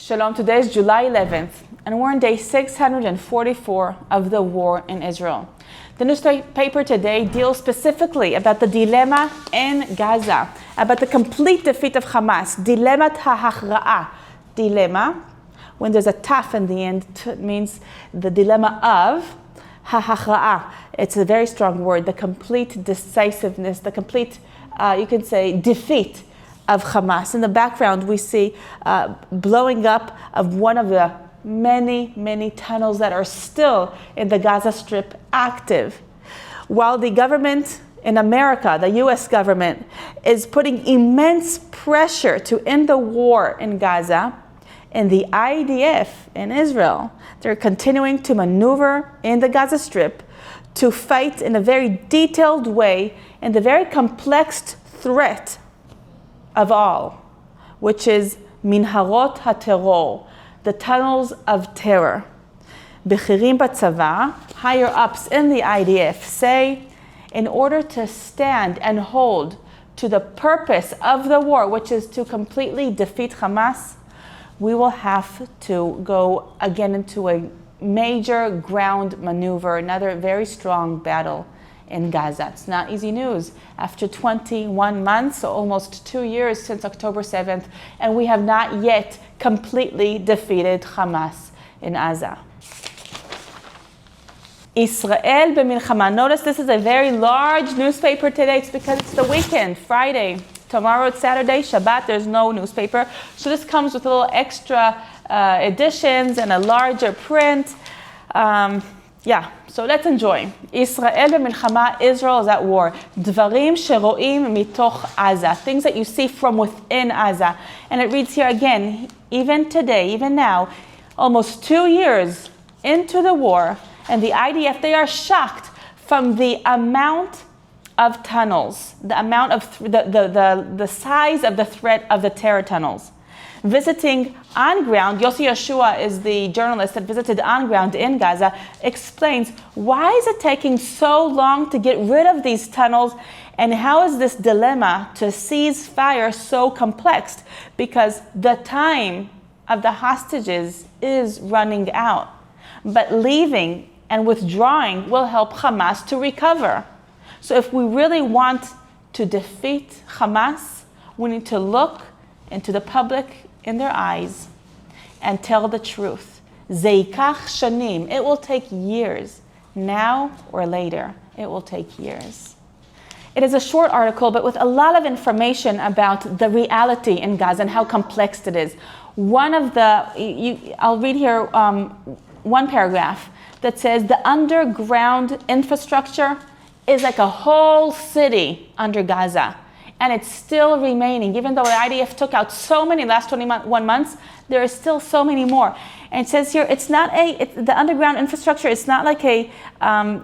Shalom, today is July 11th, and we're on day 644 of the war in Israel. The newspaper today deals specifically about the dilemma in Gaza, about the complete defeat of Hamas, dilemmat ha'achra'ah. Dilemma, when there's a taf in the end, it means the dilemma of ha'achra'ah. It's a very strong word, the complete decisiveness, the complete, you can say, defeat of Hamas. In the background, we see blowing up of one of the many tunnels that are still in the Gaza Strip active. While the government in America, the US government, is putting immense pressure to end the war in Gaza, in the IDF in Israel, they're continuing to maneuver in the Gaza Strip to fight in a very detailed way in the very complex threat of all, which is minharot hateror, the tunnels of terror. Bechirim batzava, higher ups in the IDF, say, in order to stand and hold to the purpose of the war, which is to completely defeat Hamas, we will have to go again into a major ground maneuver, another very strong battle in Gaza. It's not easy news. After 21 months, so almost 2 years since October 7th, and we have not yet completely defeated Hamas in Gaza. Israel b'milchama. Notice this is a very large newspaper today. It's because it's the weekend, Friday. Tomorrow it's Saturday, Shabbat, there's no newspaper. So this comes with a little extra editions and a larger print. So let's enjoy. Israel b'milchama, Israel is at war. Dvarim sheroim mitoch Gaza, things that you see from within Gaza. And it reads here again, even today, even now, almost 2 years into the war, and the IDF, they are shocked from the amount of tunnels, the amount of the size of the threat of the terror tunnels. Visiting on ground, Yossi Yeshua is the journalist that visited on ground in Gaza, explains why is it taking so long to get rid of these tunnels, and how is this dilemma to cease fire so complex? Because the time of the hostages is running out, but leaving and withdrawing will help Hamas to recover. So if we really want to defeat Hamas, we need to look into the public in their eyes and tell the truth. Zeikach shanim. It will take years. Now or later, it will take years. It is a short article, but with a lot of information about the reality in Gaza and how complex it is. One of the, I'll read here one paragraph that says the underground infrastructure is like a whole city under Gaza. And it's still remaining. Even though the IDF took out so many last 21 months, there are still so many more. And it says here, the underground infrastructure, it's not like a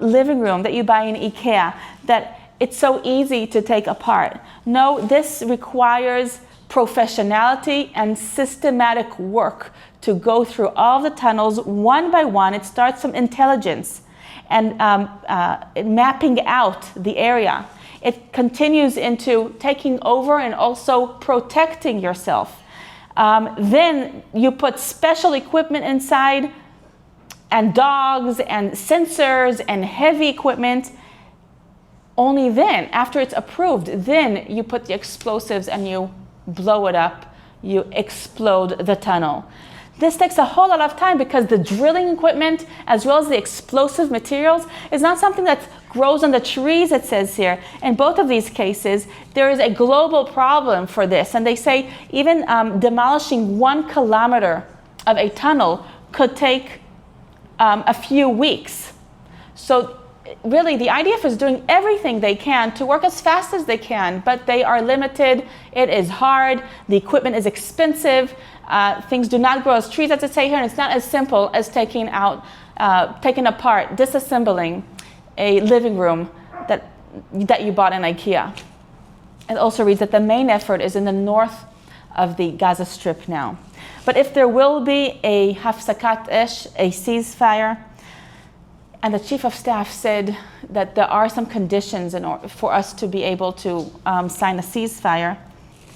living room that you buy in IKEA, that it's so easy to take apart. No, this requires professionality and systematic work to go through all the tunnels one by one. It starts from intelligence and mapping out the area. It continues into taking over and also protecting yourself. Then you put special equipment inside, and dogs and sensors and heavy equipment. Only then, after it's approved, then you put the explosives and you blow it up, you explode the tunnel. This takes a whole lot of time because the drilling equipment, as well as the explosive materials, is not something that grows on the trees, it says here. In both of these cases, there is a global problem for this. And they say even demolishing 1 kilometer of a tunnel could take a few weeks. So really, the IDF is doing everything they can to work as fast as they can, but they are limited. It is hard. The equipment is expensive. Things do not grow as trees, as it say here, and it's not as simple as taking apart, disassembling a living room that you bought in IKEA. It also reads that the main effort is in the north of the Gaza Strip now. But if there will be a hafsakat esh, a ceasefire, and the chief of staff said that there are some conditions in order for us to be able to sign a ceasefire,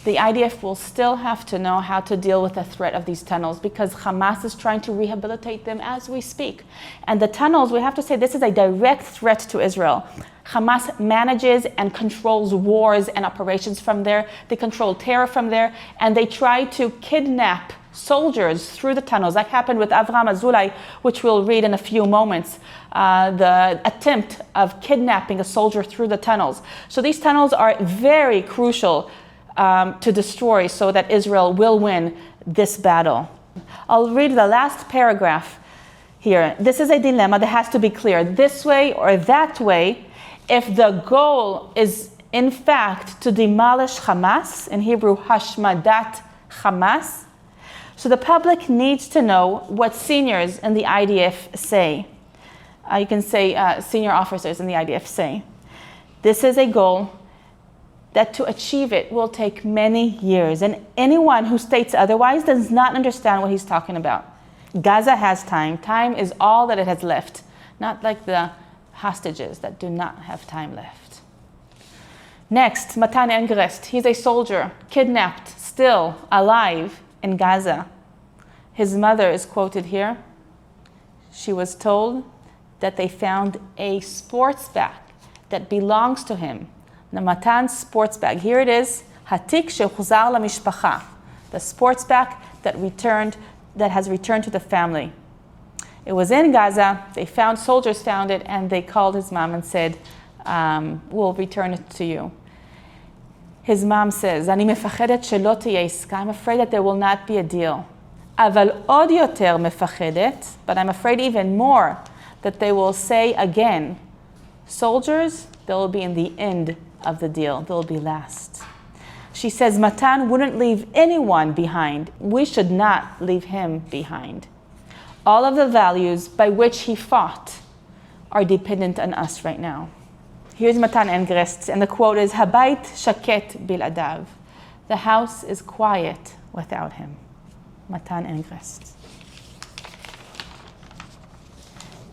the IDF will still have to know how to deal with the threat of these tunnels, because Hamas is trying to rehabilitate them as we speak. And the tunnels, we have to say, this is a direct threat to Israel. Hamas manages and controls wars and operations from there. They control terror from there, and they try to kidnap soldiers through the tunnels. That happened with Avraham Azulai, which we'll read in a few moments. The attempt of kidnapping a soldier through the tunnels. So these tunnels are very crucial to destroy, so that Israel will win this battle. I'll read the last paragraph here. This is a dilemma that has to be clear, this way or that way. If the goal is in fact to demolish Hamas, in Hebrew, hashmadat Hamas, so the public needs to know what seniors in the IDF say. You can say senior officers in the IDF say. This is a goal that to achieve it will take many years, and anyone who states otherwise does not understand what he's talking about. Gaza has time. Time is all that it has left, not like the hostages that do not have time left. Next, Matan Engrest. He's a soldier, kidnapped, still alive in Gaza. His mother is quoted here. She was told that they found a sports bag that belongs to him. The Matan sports bag. Here it is. Hatik shehuzar lamishpacha. The sports bag that has returned to the family. It was in Gaza. Soldiers found it, and they called his mom and said, we'll return it to you. His mom says, אני מפחדת שלא תהיה עסקה. I'm afraid that there will not be a deal. אבל עוד יותר מפחדת, but I'm afraid even more, that they will say again, soldiers, they will be in the end of the deal. They will be last. She says, Matan wouldn't leave anyone behind. We should not leave him behind. All of the values by which he fought are dependent on us right now. Here's Matan Engrest, and the quote is, Habayit shaket biladav. The house is quiet without him. Matan Engrest.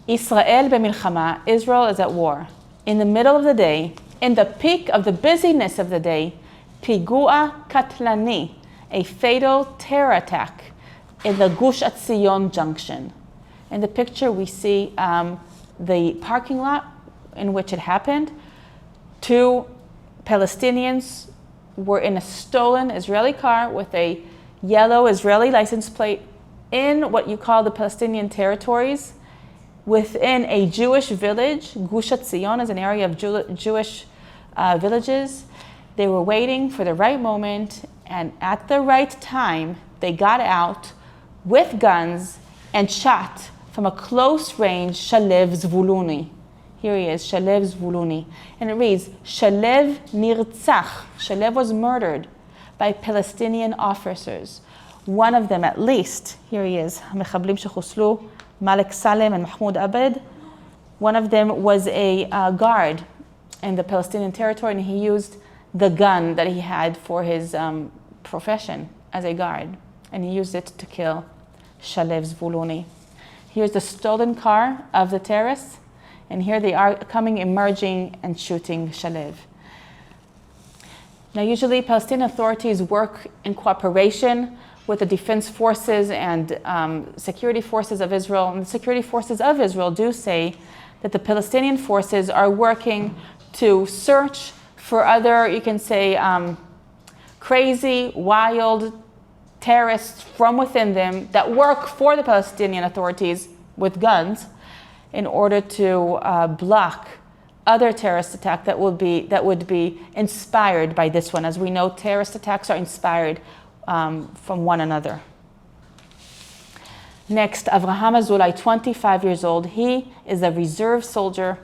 Israel b'milchama. Israel is at war. In the middle of the day, in the peak of the busyness of the day, pigua katlani, a fatal terror attack in the Gush Etzion junction. In the picture, we see the parking lot in which it happened. 2 Palestinians were in a stolen Israeli car with a yellow Israeli license plate in what you call the Palestinian territories, within a Jewish village. Gush Etzion is an area of Jewish villages. They were waiting for the right moment, and at the right time, they got out with guns and shot from a close range Shalev Zvuluni. Here he is, Shalev Zvuluni. And it reads, Shalev nirtzach. Shalev was murdered by Palestinian officers. One of them at least, here he is, Mechablim shechuslu, Malik Salem and Mahmoud Abed. One of them was a guard in the Palestinian territory, and he used the gun that he had for his profession as a guard, and he used it to kill Shalev Zvuluni. Here's the stolen car of the terrorists, and here they are coming, emerging, and shooting Shalev. Now, usually Palestinian authorities work in cooperation with the defense forces and security forces of Israel. And the security forces of Israel do say that the Palestinian forces are working to search for other, you can say, crazy, wild terrorists from within them that work for the Palestinian authorities with guns in order to block other terrorist attacks that would be inspired by this one. As we know, terrorist attacks are inspired from one another. Next, Avraham Azulai, 25 years old. He is a reserve soldier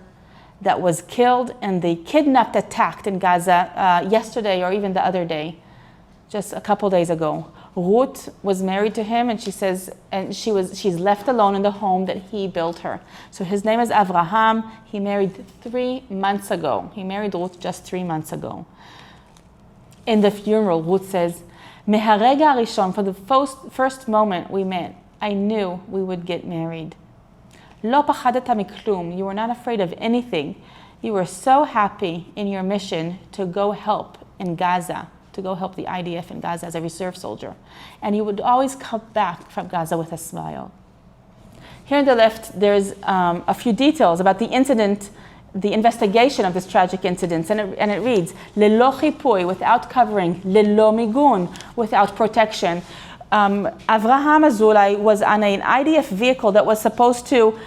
that was killed in the kidnapped attack in Gaza yesterday, or even the other day, just a couple days ago. Ruth was married to him, and she says, and she's left alone in the home that he built her. So his name is Avraham. He married 3 months ago. He married Ruth just 3 months ago. In the funeral, Ruth says, Meharega harishon, for the first moment we met, I knew we would get married. Lo pachadeta miklum, you were not afraid of anything. You were so happy in your mission to go help in Gaza, to go help the IDF in Gaza as a reserve soldier. And he would always come back from Gaza with a smile. Here on the left, there's a few details about the incident, the investigation of this tragic incident, and it reads, Lelo chipui, without covering, Lelo migun, without protection. Avraham Azulai was on an IDF vehicle that was supposed to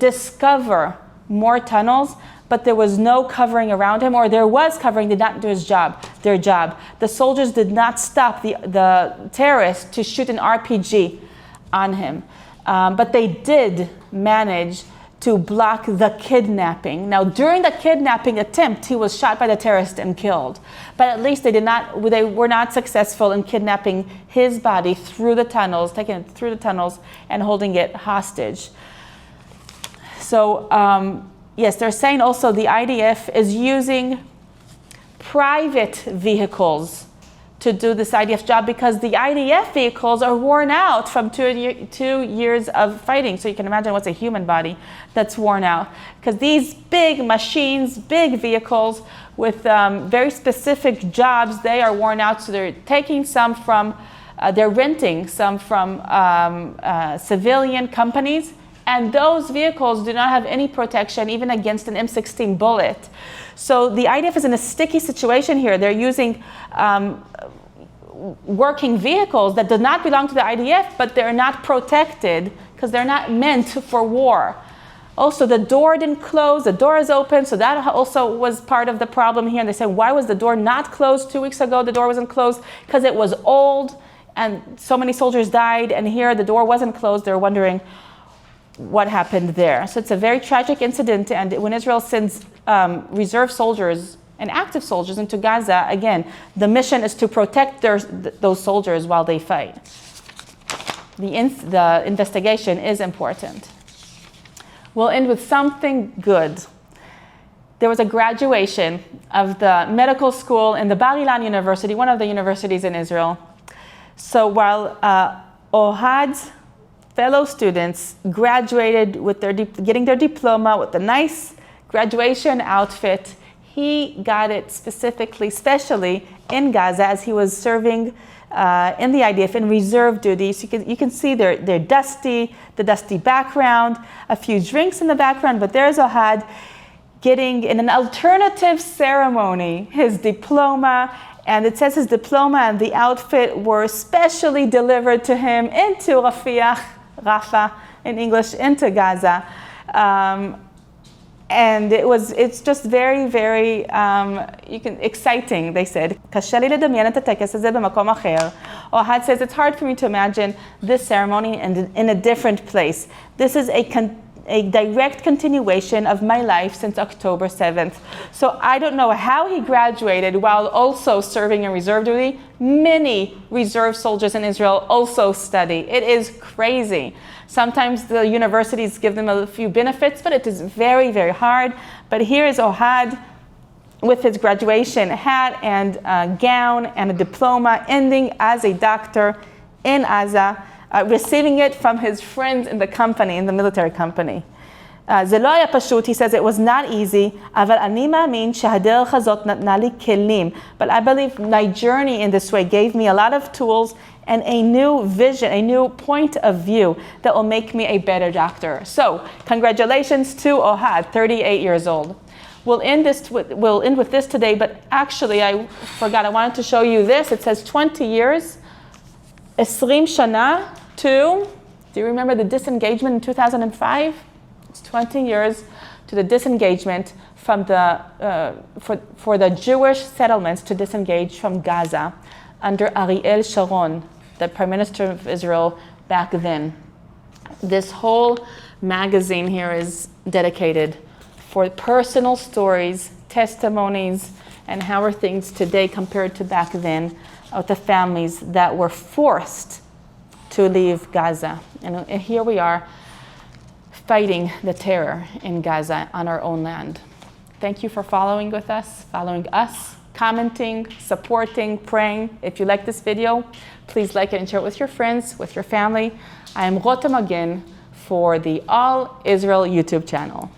discover more tunnels, but there was no covering around him, or there was covering, did not do their job. The soldiers did not stop the terrorists to shoot an RPG on him. But they did manage to block the kidnapping. Now, during the kidnapping attempt, he was shot by the terrorist and killed. But at least they were not successful in kidnapping his body through the tunnels, taking it through the tunnels and holding it hostage. So, yes, they're saying also the IDF is using private vehicles to do this IDF job because the IDF vehicles are worn out from 2 years of fighting. So you can imagine what's a human body that's worn out. Because these big machines, big vehicles with very specific jobs, they are worn out. So they're taking some from, they're renting some from civilian companies. And those vehicles do not have any protection even against an M16 bullet. So the IDF is in a sticky situation here. They're using working vehicles that do not belong to the IDF, but they're not protected because they're not meant for war. Also, the door didn't close, the door is open, so that also was part of the problem here. And they said, why was the door not closed 2 weeks ago? The door wasn't closed because it was old and so many soldiers died, and here the door wasn't closed. They're wondering what happened there. So it's a very tragic incident, and when Israel sends reserve soldiers and active soldiers into Gaza, again, the mission is to protect those soldiers while they fight. The investigation is important. We'll end with something good. There was a graduation of the medical school in the Bar-Ilan University, one of the universities in Israel. So while Ohad's fellow students graduated with getting their diploma with a nice graduation outfit, he got it specially in Gaza as he was serving in the IDF in reserve duty. So you can see the dusty background, a few drinks in the background, but there's Ohad getting in an alternative ceremony his diploma, and it says his diploma and the outfit were specially delivered to him into Rafah in English, into Gaza. And it's just very, very exciting, they said. Ohad says, it's hard for me to imagine this ceremony in a different place. This is a direct continuation of my life since October 7th. So I don't know how he graduated while also serving in reserve duty. Many reserve soldiers in Israel also study. It is crazy. Sometimes the universities give them a few benefits, but it is very, very hard. But here is Ohad with his graduation hat and gown and a diploma, ending as a doctor in Gaza, receiving it from his friends in the company, in the military company. זה לא היה פשוט, he says it was not easy, אבל אני מאמין שהדרך הזאת נתנה לי כלים. But I believe my journey in this way gave me a lot of tools and a new vision, a new point of view that will make me a better doctor. So, congratulations to Ohad, 38 years old. We'll end with this today, but actually I forgot, I wanted to show you this. It says 20 years, 20 shana to, do you remember the disengagement in 2005? It's 20 years to the disengagement from for the Jewish settlements to disengage from Gaza under Ariel Sharon, the Prime Minister of Israel back then. This whole magazine here is dedicated for personal stories, testimonies, and how are things today compared to back then of the families that were forced to leave Gaza. And here we are fighting the terror in Gaza on our own land. Thank you for following us, commenting, supporting, praying. If you like this video, please like it and share it with your friends, with your family. I am Rotem Magen for the All Israel YouTube channel.